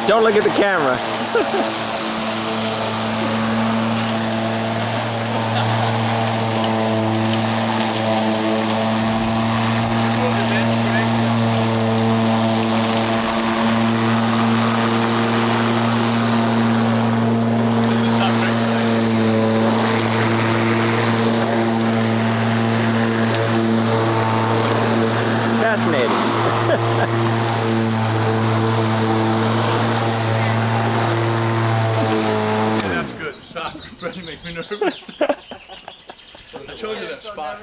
Don't look at the camera. That's good. Stop. It's trying to make me nervous. I told you that spot.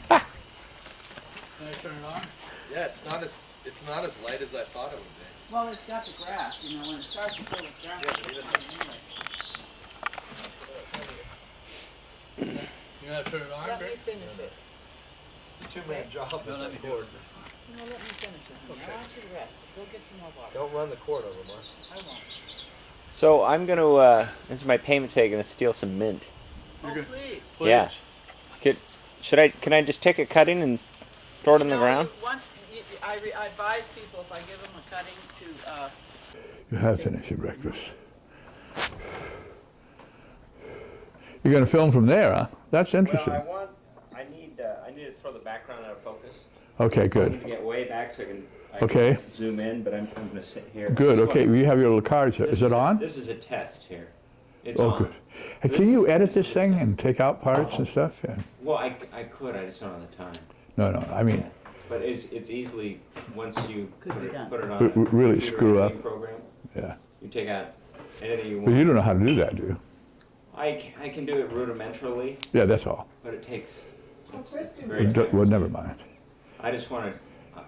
Can I turn it on? Yeah, it's not as light as I thought it would be. Well, it's got the grass, you know, when it starts to fill with grass, it's anyway. You gotta turn it on, Let me Greg? finish it. It's a two-man job. No, let me do it. No, let me finish it. honey. I want you to rest. Go get some more water. Don't run the cord over, Mark. I won't. So I'm gonna, this is my payment today, gonna steal some mint. Oh, good. please. Yeah. Can I just take a cutting and throw it on the ground? I advise people if I give them a cutting to, You have finished your breakfast. You're going to film from there, huh? That's interesting. Well, I need to throw the background out of focus. Okay, I good. need to get way back so I can Okay. zoom in, but I'm gonna sit here. Good, This okay. one- You have your little cards here. Is it on? This is a test here. It's Oh, on. good. Hey, This can you is- edit this this is a thing test. and take out parts and stuff? Yeah. Well, I could, I just don't have the time. No, I mean, But it's easily, once you Could put be it, done. put it on R- a really computer screw editing up. program, yeah. you take out anything you But want. you don't know how to do that, do you? I can do it rudimentarily, Yeah, that's all. but it takes, it's Kristen very did. time Well, never consuming. mind. I just want to,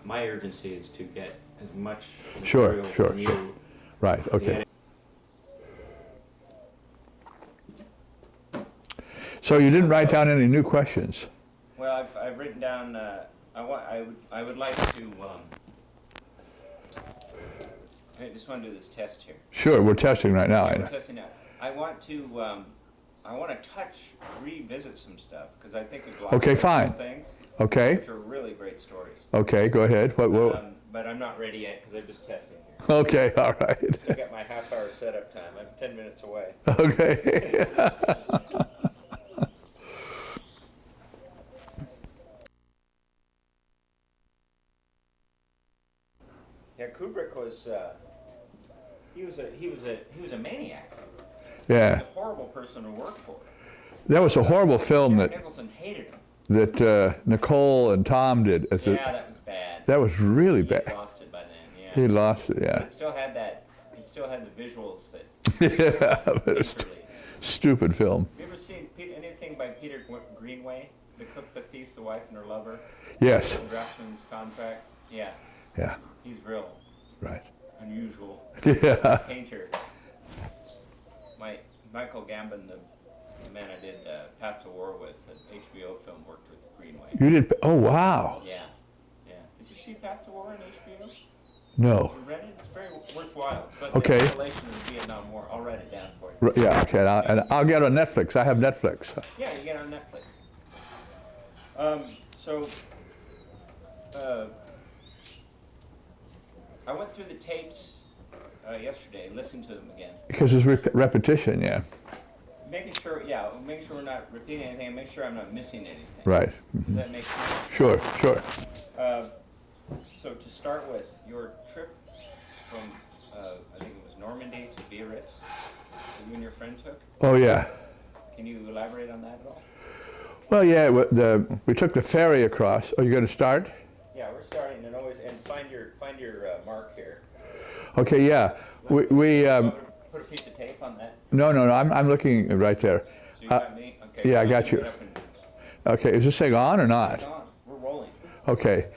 my urgency is to get as much Sure, material sure, from sure. you. Right, the okay. edit- So you didn't write down any new questions? Well, I've written down, I would like to, I just want to do this test here. Sure, we're testing right now. I Yeah, know. we're testing out. I want to revisit some stuff, because I think we've lost Okay, some fine. things, Okay, which are really great stories. okay, go ahead. But I'm not ready yet, because I'm just testing here. Okay, all right. Still got my half-hour setup time. I'm 10 minutes away. Okay. Yeah, Kubrick was, he was a maniac. Yeah, A horrible person to work for. that was a horrible film Jack that Nicholson hated him. Nicole and Tom did. As Yeah, that was bad. that was really He had bad. lost it by then, yeah. He lost it, yeah. It still had that, it still had the visuals that Yeah, but it's literally. stupid film. Have you ever seen anything by Peter Greenway? The Cook, the Thief, the Wife, and Her Lover? Yes, The Draftsman's Contract? Yeah, yeah, he's real right. unusual Yeah, painter. Michael Gambon, the man I did Path to War with, an HBO film, worked with Greenway. you did. Oh wow. Yeah, yeah. Did you see Path to War on HBO? No. Did you read it? It's very worthwhile. But Okay. The escalation of the Vietnam War. I'll write it down for you. Yeah. Okay. And I'll get on Netflix. I have Netflix. Yeah, you get it on Netflix. I went through the tapes yesterday, listened to them again. Because there's repetition. Yeah. Making sure we're not repeating anything, and make sure I'm not missing anything. Right. Does that make sense? Sure. Sure. So to start with, your trip from, I think it was Normandy to Biarritz, that you and your friend took, Oh yeah. can you elaborate on that at all? Well, yeah. We took the ferry across. Are you going to start? Yeah, we're starting, and find your mark here. Okay. Yeah. We Put a piece of tape on that. no. I'm looking right there. So you got me? Okay. yeah, I so got can you. get up and- Okay. Is this thing on or not? It's on. We're rolling. Okay.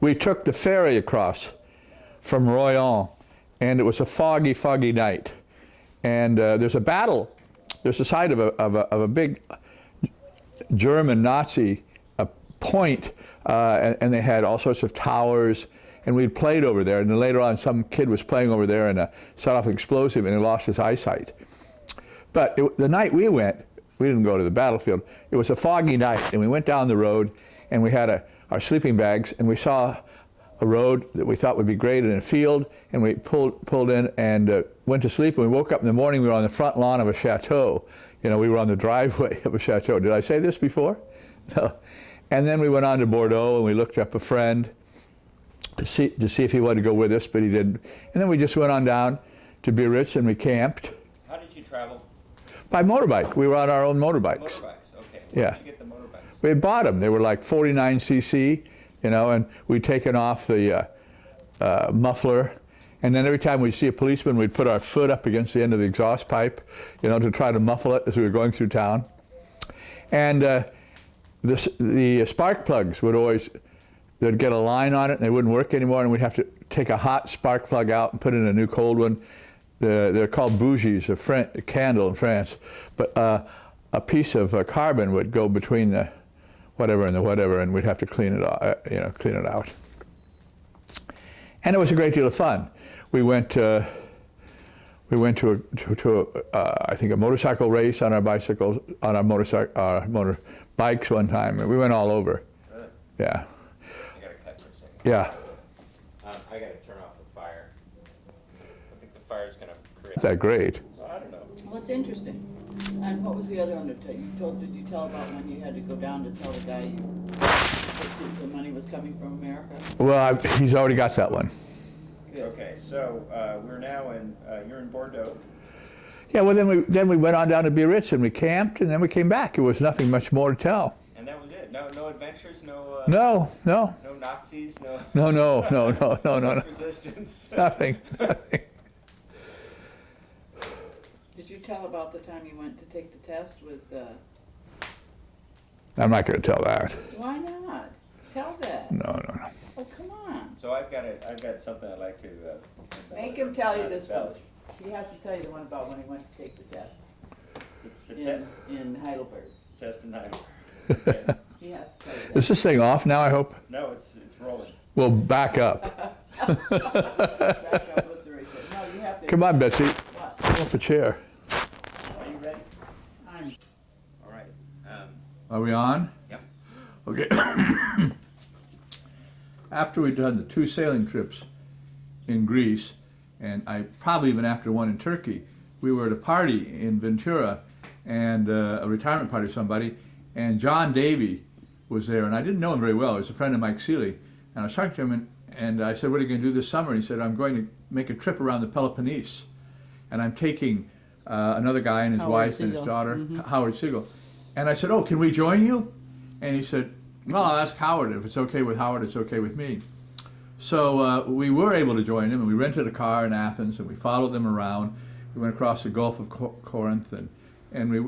We took the ferry across from Royan, and it was a foggy, foggy night. And there's a battle. There's a site of a big German Nazi point, and they had all sorts of towers. And we'd played over there, and then later on, some kid was playing over there and set off an explosive, and he lost his eyesight. But the night we went, we didn't go to the battlefield. It was a foggy night, and we went down the road, and we had our sleeping bags, and we saw a road that we thought would be great in a field, and we pulled in and went to sleep. And we woke up in the morning. We were on the front lawn of a chateau. You know, we were on the driveway of a chateau. Did I say this before? No. And then we went on to Bordeaux, and we looked up a friend to see if he wanted to go with us, but he didn't. And then we just went on down to Biarritz, and we camped. How did you travel? By motorbike. We were on our own motorbikes. Motorbikes, okay. Yeah. Where did you get the motorbikes? We had bought them. They were like 49cc, you know, and we'd taken off the muffler. And then every time we'd see a policeman, we'd put our foot up against the end of the exhaust pipe, you know, to try to muffle it as we were going through town. And the spark plugs would always, they'd get a line on it and they wouldn't work anymore, and we'd have to take a hot spark plug out and put in a new cold one. They're called bougies, a candle in France. But a piece of carbon would go between the whatever and the whatever, and we'd have to clean it out. And it was a great deal of fun. We went to I think a motorcycle race on our bicycles, on our motorbikes one time. We went all over. Really? Yeah. I gotta cut for a second. Yeah. I gotta turn off the fire. I think the fire's gonna create. Is that great? Well, I don't know. Well, it's interesting. And what was the other undertaking? Did you tell about when you had to go down to tell the guy that the money was coming from America? Well, he's already got that one. Good. Okay, so we're now in, you're in Bordeaux. Yeah, well, then we went on down to Biarritz and we camped, and then we came back. It was nothing much more to tell. And that was it? No adventures, no No. no Nazis, no No. resistance. Nothing. Did you tell about the time you went to take the test with, I'm not going to tell that. why not? Tell that. No. Oh, come on. So I've got something I'd like to Make him tell you this one. embellish. He has to tell you the one about when he went to take the test. The test In Heidelberg. in Heidelberg. Okay. He has to tell you that. Is this thing off now, I hope? No, it's rolling. Well, back up. Back up, let's erase it. No, you have to. Come on, Betsy. What? Pull up a chair. Are you ready? I'm. All right. Are we on? Yep. Okay. After we'd done the 2 sailing trips in Greece, and probably even after one in Turkey, we were at a party in Ventura, and a retirement party of somebody, and John Davy was there, and I didn't know him very well. He was a friend of Mike Seeley, and I was talking to him, and I said, "What are you going to do this summer?" And he said, "I'm going to make a trip around the Peloponnese, and I'm taking another guy and his Howard wife and his Siegel. daughter, Howard Siegel." And I said, "Oh, can we join you?" And he said, "Well, I'll ask Howard. If it's okay with Howard, it's okay with me." So we were able to join him, and we rented a car in Athens, and we followed them around. We went across the Gulf of Corinth, and we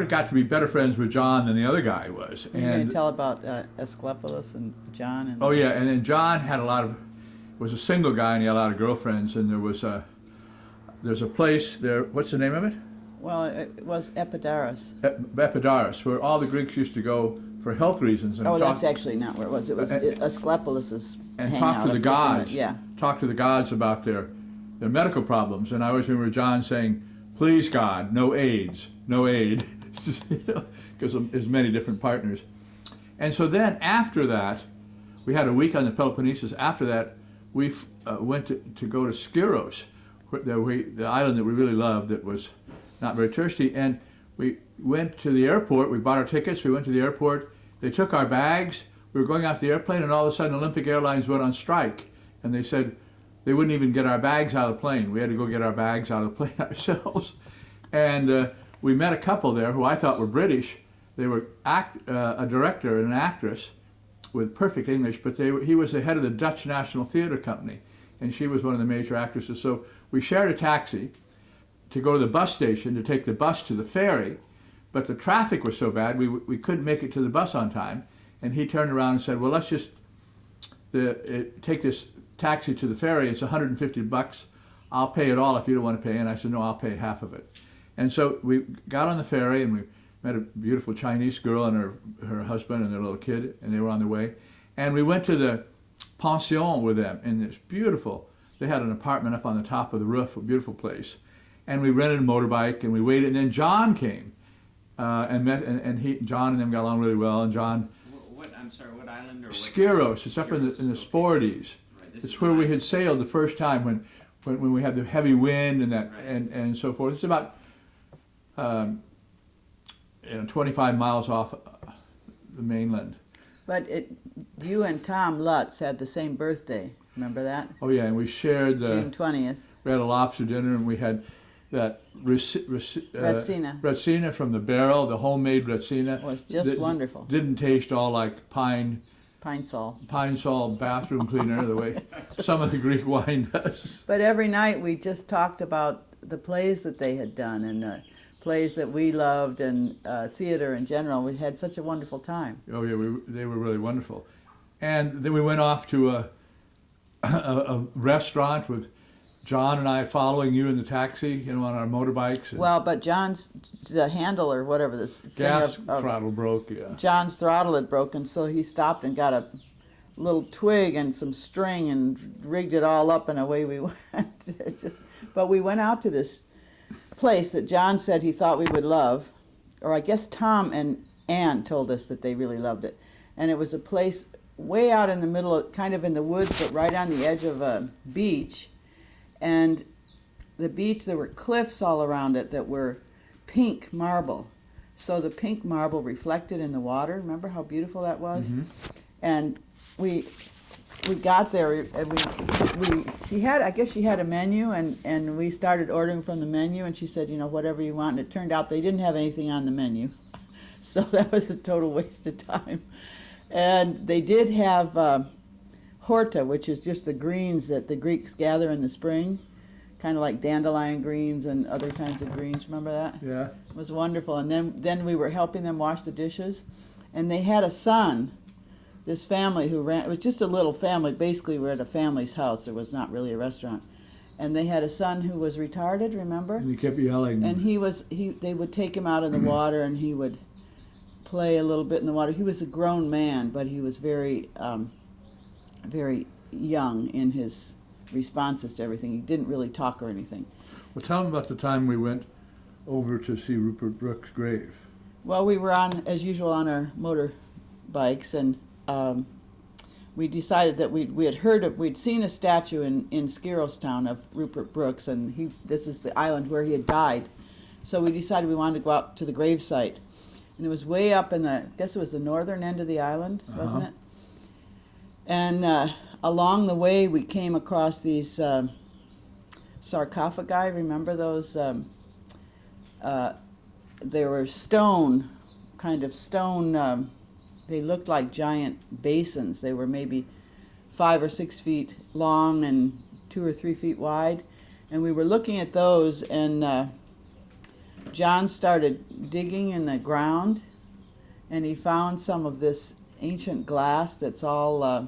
got to be better friends with John than the other guy was. You're going to tell about Asclepius and John? And Oh yeah, and then John had was a single guy, and he had a lot of girlfriends, and there's a place there. What's the name of it? Well, it was Epidaurus. Epidaurus, where all the Greeks used to go for health reasons. And Oh, that's actually not where it was. It was Asclepius's and hangout. talk to the gods. Yeah. Talk to the gods about their medical problems. And I always remember John saying, "Please God, no AIDS, no aid," because there's many different partners. And so then after that, we had a week on the Peloponnesus. After that, we went to go to Skyros, the island that we really loved that was not very touristy. And we went to the airport. We bought our tickets. We went to the airport. They took our bags. We were going off the airplane, and all of a sudden Olympic Airlines went on strike. And they said they wouldn't even get our bags out of the plane. We had to go get our bags out of the plane ourselves. And we met a couple there who I thought were British. They were a director and an actress with perfect English, but he was the head of the Dutch National Theatre Company, and she was one of the major actresses. So we shared a taxi to go to the bus station to take the bus to the ferry, but the traffic was so bad we couldn't make it to the bus on time. And he turned around and said, "Well, let's just take this taxi to the ferry. It's $150. I'll pay it all if you don't want to pay." And I said, "No, I'll pay half of it." And so we got on the ferry, and we met a beautiful Chinese girl and her husband and their little kid, and they were on their way. And we went to the pension with them in this beautiful, they had an apartment up on the top of the roof, a beautiful place. and we rented a motorbike, and we waited, and then John came, and met, and John and them got along really well, and John, I'm sorry, what island or what? Skyros, it's up in the okay. Right, Sporties. this It's is where an we island. had sailed the first time when we had the heavy wind and that Right. and so forth. It's about 25 miles off the mainland. But you and Tom Lutz had the same birthday. Remember that? Oh yeah, and we shared June 20th. we had a lobster dinner, and we had that Retsina. Retsina from the barrel, the homemade Retsina. It was just that wonderful. Didn't taste all like pine Pine-Sol. Sol bathroom cleaner the way some of the Greek wine does. But every night we just talked about the plays that they had done and the plays that we loved and theater in general. We had such a wonderful time. Oh yeah, they were really wonderful. And then we went off to a restaurant with John and I following you in the taxi, on our motorbikes. And Well, but the handle or whatever, this thing gas of throttle broke, yeah. John's throttle had broken, so he stopped and got a little twig and some string and rigged it all up, and away we went. But we went out to this place that John said he thought we would love, or I guess Tom and Ann told us that they really loved it. And it was a place way out in the middle of, kind of in the woods, but right on the edge of a beach. And the beach, there were cliffs all around it that were pink marble. So the pink marble reflected in the water. Remember how beautiful that was? Mhm. And we got there, and I guess she had a menu, and we started ordering from the menu, and she said, whatever you want. And it turned out they didn't have anything on the menu. So that was a total waste of time. And they did have horta, which is just the greens that the Greeks gather in the spring, kind of like dandelion greens and other kinds of greens. Remember that? Yeah. It was wonderful. And then we were helping them wash the dishes, and they had a son, this family who ran, it was just a little family. Basically, we were at a family's house. It was not really a restaurant. And they had a son who was retarded, remember? And he kept yelling. And they would take him out in the water, and he would play a little bit in the water. He was a grown man, but he was very, very young in his responses to everything. He didn't really talk or anything. Well, tell them about the time we went over to see Rupert Brooke's grave. Well, we were as usual, on our motorbikes, and we decided that we'd seen a statue in Skirostown of Rupert Brooks, and this is the island where he had died. So we decided we wanted to go out to the gravesite. And it was way up I guess it was the northern end of the island, wasn't it? And along the way, we came across these sarcophagi. Remember those? They were stone, they looked like giant basins. They were maybe 5 or 6 feet long and 2 or 3 feet wide. And we were looking at those, and John started digging in the ground, and he found some of this ancient glass that's all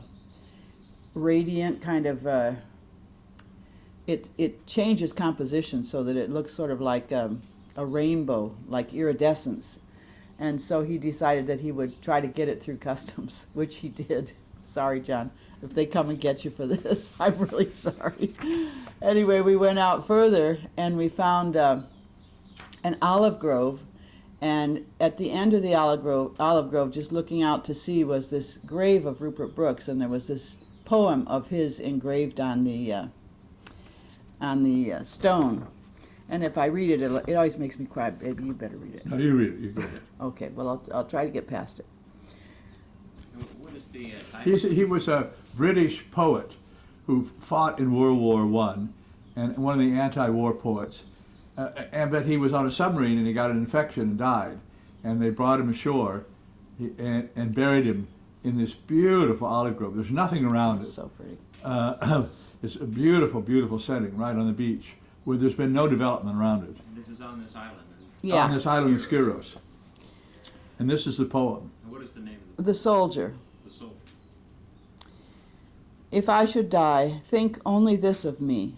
radiant, kind of, it changes composition so that it looks sort of like a rainbow, like iridescence. And so he decided that he would try to get it through customs, which he did. Sorry, John, if they come and get you for this, I'm really sorry. Anyway, we went out further, and we found an olive grove, and at the end of the olive grove, just looking out to sea, was this grave of Rupert Brooks, and there was this poem of his engraved on the stone. And if I read it, it always makes me cry. Baby, you better read it. No, you read it. You go ahead. Okay, well, I'll try to get past it. What is the title? He was a British poet who fought in World War I, and one of the anti-war poets. But he was on a submarine, and he got an infection and died. And they brought him ashore and buried him in this beautiful olive grove. There's nothing around it. So pretty. It's a beautiful, beautiful setting right on the beach, where there's been no development around it. This is on this island. Yeah. On this island of Skyros. And this is the poem. And what is the name of The soldier. the soul? If I should die, think only this of me,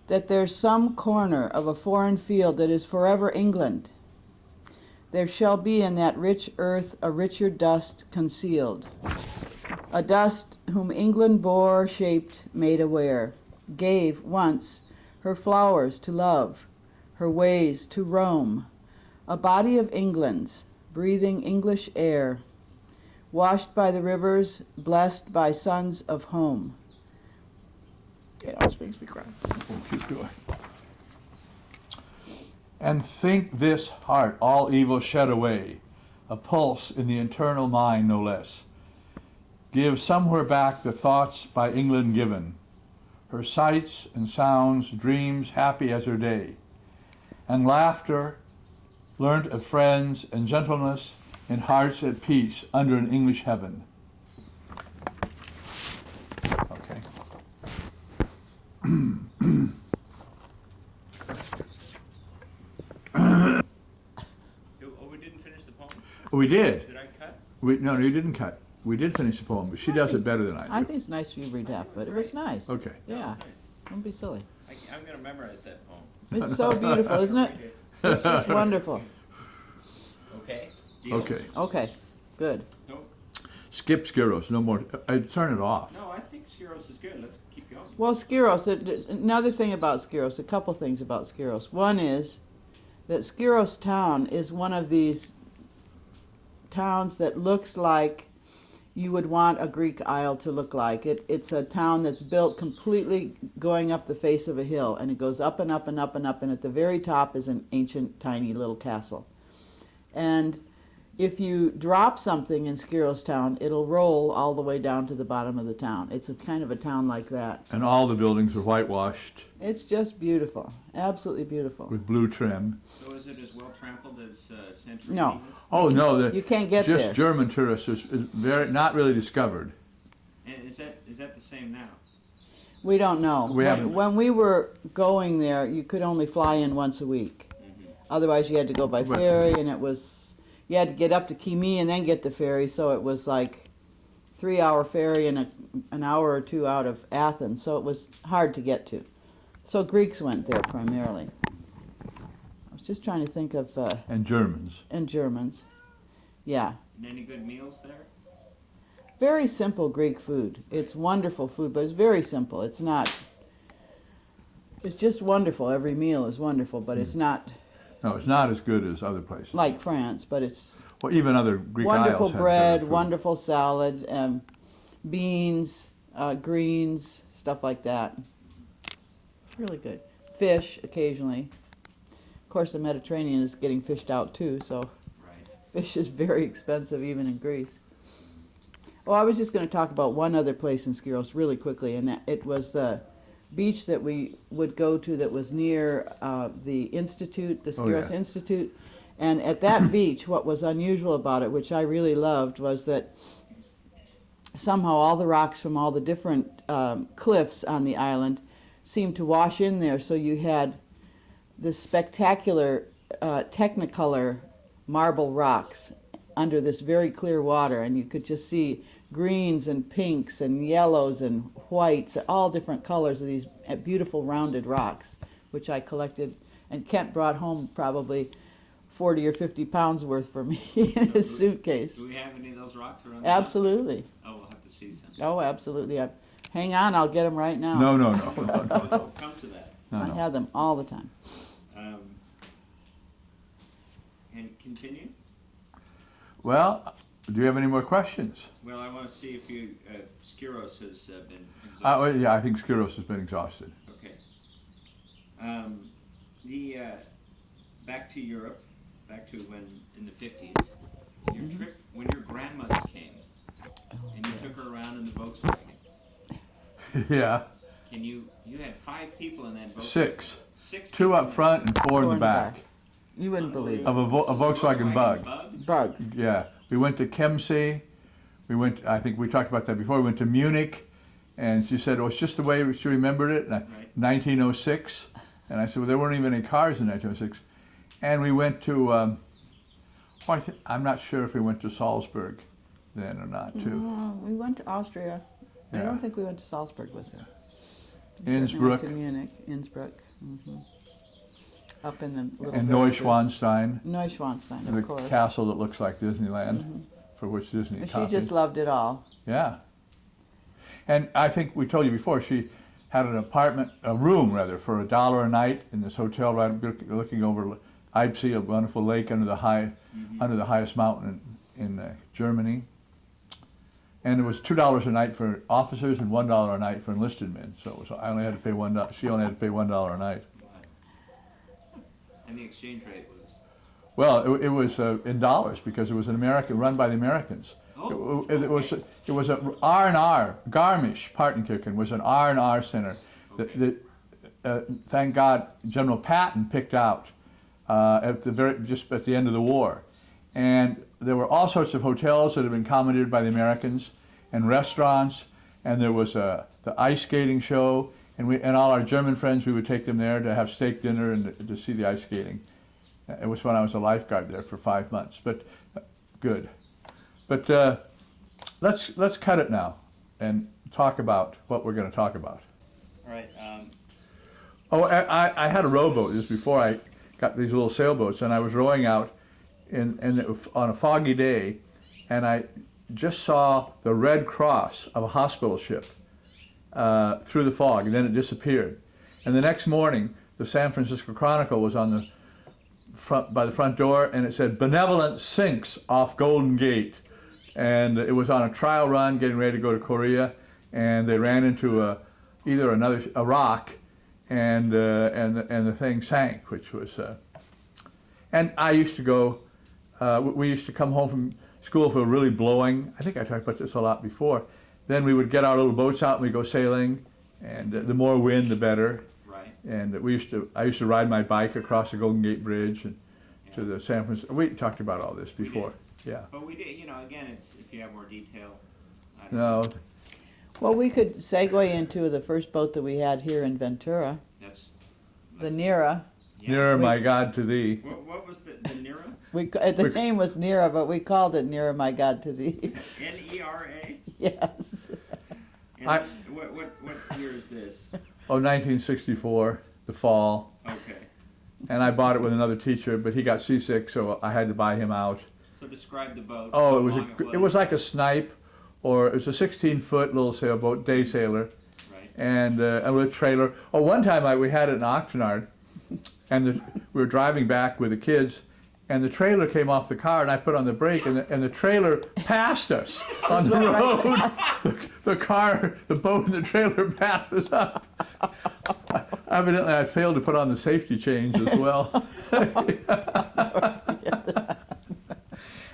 that there's some corner of a foreign field that is forever England. There shall be in that rich earth a richer dust concealed, a dust whom England bore, shaped, made aware, gave once her flowers to love, her ways to roam, a body of England's, breathing English air, washed by the rivers, blessed by sons of home. It always makes me cry. We'll keep going. And think this heart all evil shed away, a pulse in the internal mind no less. Give somewhere back the thoughts by England given, her sights and sounds, dreams happy as her day, and laughter learnt of friends and gentleness in hearts at peace under an English heaven. Okay. Oh, we didn't finish the poem? We did. Did I cut? No, you didn't cut. We did finish the poem, but she does it better than I do. I think it's nice for you to read half, but it was nice. Okay. Yeah, Nice. don't be silly. I'm going to memorize that poem. It's so beautiful, isn't it? It's just wonderful. Okay? Deal? Okay. Okay, good. No, Skip Skiros, no more. I'd turn it off. no, I think Skiros is good. Let's keep going. Well, Skiros, another thing about Skiros, a couple things about Skiros. One is that Skiros town is one of these towns that looks like you would want a Greek isle to look like. It's a town that's built completely going up the face of a hill, and it goes up and up and up and up, and at the very top is an ancient, tiny little castle. And if you drop something in Skiros town, it'll roll all the way down to the bottom of the town. It's a kind of a town like that. And all the buildings are whitewashed It's just beautiful, absolutely beautiful. with blue trim. So is it as well trampled as Century? No. Oh no, You can't get just there. German tourists is very not really discovered. And is that the same now? We don't know. We haven't- When we were going there, you could only fly in once a week. Otherwise, you had to go by By ferry, and it was, you had to get up to Kimi and then get the ferry, so it was like 3-hour ferry and an hour or two out of Athens, so it was hard to get to. So Greeks went there primarily. I was just trying to think of, And Germans. and Germans. Yeah. And any good meals there? Very simple Greek food. It's wonderful food, but it's very simple. It's not, it's just wonderful. Every meal is wonderful, but it's not No, it's not as good as other places. like France, but it's Well, even other Greek wonderful isles have bread, better food. wonderful salad, beans, greens, stuff like that. Really good. Fish occasionally. Of course, the Mediterranean is getting fished out too, so Right. fish is very expensive even in Greece. Well, I was just going to talk about one other place in Skiros really quickly, and it was the beach that we would go to that was near the Institute, the Skiros yeah. Institute. And at that beach, what was unusual about it, which I really loved, was that somehow all the rocks from all the different cliffs on the island seemed to wash in there, so you had this spectacular Technicolor marble rocks under this very clear water, and you could just see greens and pinks and yellows and whites, all different colors of these beautiful rounded rocks, which I collected, and Kent brought home probably 40 or 50 pounds worth for me in his suitcase. Do we have any of those rocks around? Absolutely. Oh, we'll have to see some. Oh, absolutely. Hang on, I'll get them right now. No. We'll come to that. I No. have them all the time. And continue? Well, do you have any more questions? Well, I want to see if you, Skiros has been Well, exhausted. yeah, I think Skiros has been exhausted. Okay. Back to Europe, back to when, in the 50s, your trip, when your grandmother came, and you took her around in the Volkswagen. Yeah, You had 5 people in that Volkswagen? 6. 6 2 up people. front and 4 in the back. You wouldn't believe Of it. a This is Volkswagen Bug. Bug. Yeah, we went to Kempsey. We went. I think we talked about that before. We went to Munich, and she said, "Oh, it's just the way she remembered it." Right. 1906, and I said, "Well, there weren't even any cars in 1906." And we went to. I'm not sure if we went to Salzburg then or not. Too. Oh, we went to Austria. I Yeah. don't think we went to Salzburg with her. Innsbruck. To Munich, Innsbruck. Up in the little And villages. Neuschwanstein, Neuschwanstein, the of course. castle that looks like Disneyland, for which Disney And she copied. just loved it all. Yeah. And I think we told you before, she had an apartment, a room rather, for $1 a night in this hotel right looking over Eibsee, a wonderful lake under the highest mountain in Germany. And it was $2 a night for officers and $1 a night for enlisted men. So it was, I only had to pay $1. She only had to pay $1 a night. And the exchange rate was? Well, it was in dollars because it was an American, run by the Americans. Oh, It was a R&R, Garmisch-Partenkirchen was an R&R center that thank God General Patton picked out just at the end of the war. And there were all sorts of hotels that had been commandeered by the Americans and restaurants, and there was the ice skating show, and all our German friends, we would take them there to have steak dinner and to see the ice skating. It was when I was a lifeguard there for 5 months, but good. But let's cut it now and talk about what we're going to talk about. all right. Oh, I had a rowboat. This was before I got these little sailboats, and I was rowing out on a foggy day, and I just saw the red cross of a hospital ship through the fog, and then it disappeared. And the next morning, the San Francisco Chronicle was on the front by the front door, and it said "Benevolent sinks off Golden Gate," and it was on a trial run, getting ready to go to Korea, and they ran into a rock, and the thing sank, which was. And I used to go. We used to come home from school if it was really blowing. I think I talked about this a lot before. Then we would get our little boats out and we'd go sailing, and the more wind, the better. Right. And I used to ride my bike across the Golden Gate Bridge and to the San Francisco. We talked about all this before. Yeah. But we did, again, it's if you have more detail. I don't No. know. Well, we could segue into the first boat that we had here in Ventura, That's the Nera. yeah. Nearer, my God, to thee. What was the Nera? The name was Nera, but we called it Nera, my God, to thee. N-E-R-A? Yes. And what year is this? Oh, 1964, the fall. Okay. And I bought it with another teacher, but he got seasick, so I had to buy him out. So describe the boat. Oh, how it was long it was like a snipe, or it was a 16-foot little sailboat, day sailor, Right. and with a trailer. Oh, one time we had it in Oxnard, and we were driving back with the kids, and the trailer came off the car, and I put on the brake, and the trailer passed us on the road. The boat and the trailer passed us up. Evidently, I failed to put on the safety chains as well.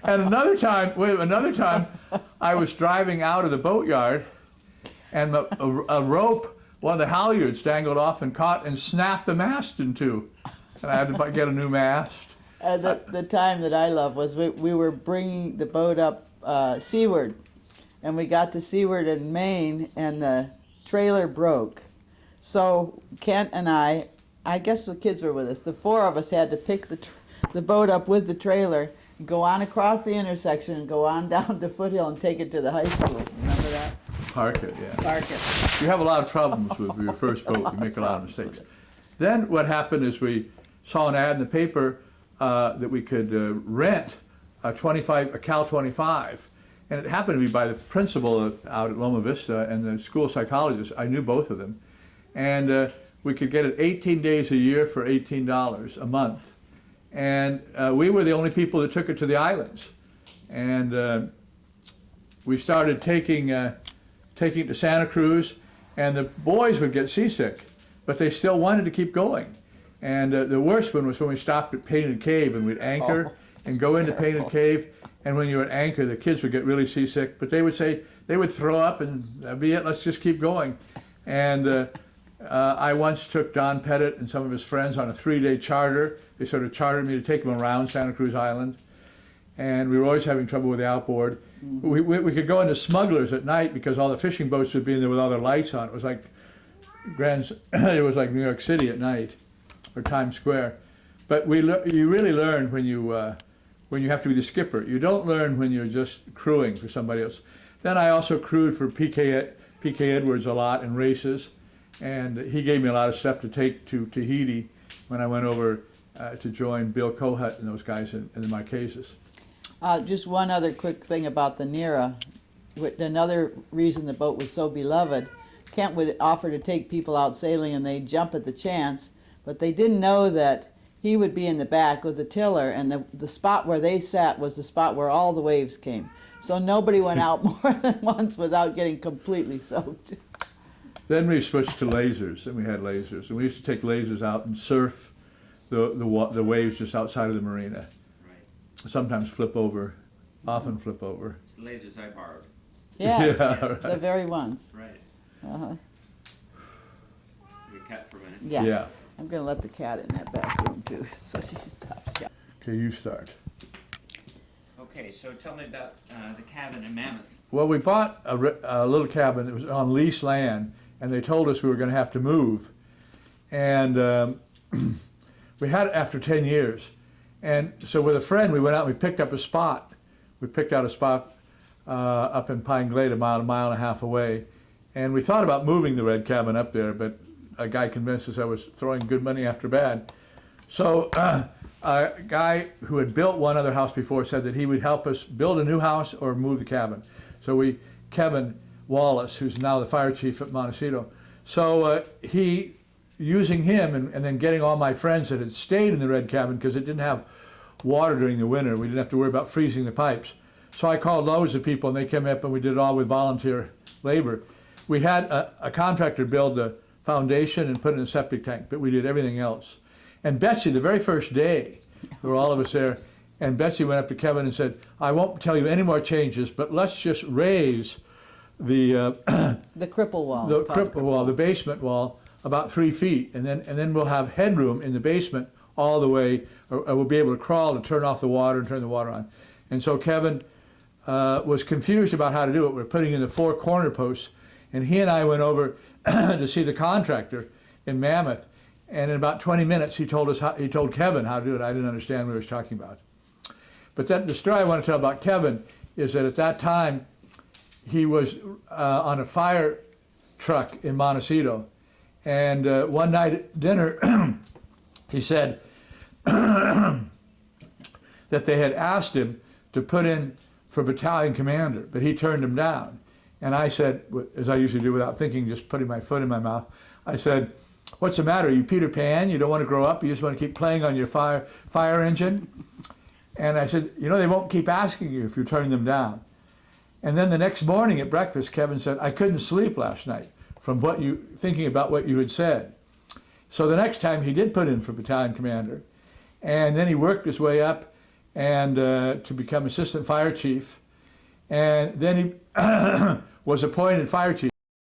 And another time, I was driving out of the boatyard, and a rope, one of the halyards dangled off and caught and snapped the mast in two. And I had to get a new mast. And the time that I love was we were bringing the boat up seaward, and we got to seaward in Maine, and the trailer broke. So Kent and I guess the kids were with us, the four of us had to pick the boat up with the trailer, go on across the intersection, and go on down to Foothill and take it to the high school. Remember that? Park it, yeah. Park it. You have a lot of problems with your first boat. You make a lot of mistakes. Then what happened is we saw an ad in the paper that we could rent a Cal 25, and it happened to be by the principal out at Loma Vista and the school psychologist. I knew both of them, and we could get it 18 days a year for $18 a month, and we were the only people that took it to the islands, and we started taking it to Santa Cruz, and the boys would get seasick, but they still wanted to keep going. And the worst one was when we stopped at Painted Cave, and we'd anchor and go into Painted Cave, and when you would anchor, the kids would get really seasick, but they would say, they would throw up, and that'd be it, let's just keep going. And I once took Don Pettit and some of his friends on a 3-day charter. They sort of chartered me to take them around Santa Cruz Island, and we were always having trouble with the outboard. We could go into Smugglers at night because all the fishing boats would be in there with all their lights on. It was like it was like New York City at night, or Times Square. But you really learn when you have to be the skipper. You don't learn when you're just crewing for somebody else. Then I also crewed for PK Edwards a lot in races, and he gave me a lot of stuff to take to Tahiti when I went over to join Bill Kohut and those guys in the Marquesas. Just one other quick thing about the Nera. Another reason the boat was so beloved, Kent would offer to take people out sailing and they'd jump at the chance, but they didn't know that he would be in the back with the tiller, and the spot where they sat was the spot where all the waves came. So nobody went out more than once without getting completely soaked. Then we switched to lasers, and we had lasers. And we used to take lasers out and surf the waves just outside of the marina. Right. Sometimes flip over, often flip over. It's the lasers I borrowed. Yes, Yeah, the right. very ones. Right. Uh-huh. We cut for a minute. Yeah. Yeah. I'm going to let the cat in that back room too, so she stops. Yeah. Okay, you start. Okay, so tell me about the cabin in Mammoth. Well, we bought a little cabin that was on leased land, and they told us we were going to have to move. And we had it after 10 years. And so with a friend, we went out and we picked up a spot. We picked out a spot up in Pine Glade, a mile and a half away. And we thought about moving the red cabin up there, but a guy convinced us I was throwing good money after bad. So a guy who had built one other house before said that he would help us build a new house or move the cabin. So Kevin Wallace, who's now the fire chief at Montecito, so using him and then getting all my friends that had stayed in the red cabin, because it didn't have water during the winter, we didn't have to worry about freezing the pipes. So I called loads of people and they came up and we did it all with volunteer labor. We had a contractor build the foundation and put in a septic tank, but we did everything else. And Betsy, the very first day, there were all of us there, and Betsy went up to Kevin and said, I won't tell you any more changes, but let's just raise the The cripple wall. the cripple wall, the basement wall, about 3 feet, and then we'll have headroom in the basement all the way, or we'll be able to crawl to turn off the water and turn the water on. And so Kevin was confused about how to do it. We're putting in the 4 corner posts, and he and I went over to see the contractor in Mammoth, and in about 20 minutes he told Kevin how to do it. I didn't understand what he was talking about. But then the story I want to tell about Kevin is that at that time he was on a fire truck in Montecito, and one night at dinner he said that they had asked him to put in for battalion commander, but he turned him down. And I said, as I usually do without thinking, just putting my foot in my mouth, I said, what's the matter? Are you Peter Pan? You don't want to grow up? You just want to keep playing on your fire engine? And I said, you know, they won't keep asking you if you turn them down. And then the next morning at breakfast, Kevin said, I couldn't sleep last night from thinking about what you had said. So the next time he did put in for battalion commander, and then he worked his way up and to become assistant fire chief. And then he was appointed fire chief.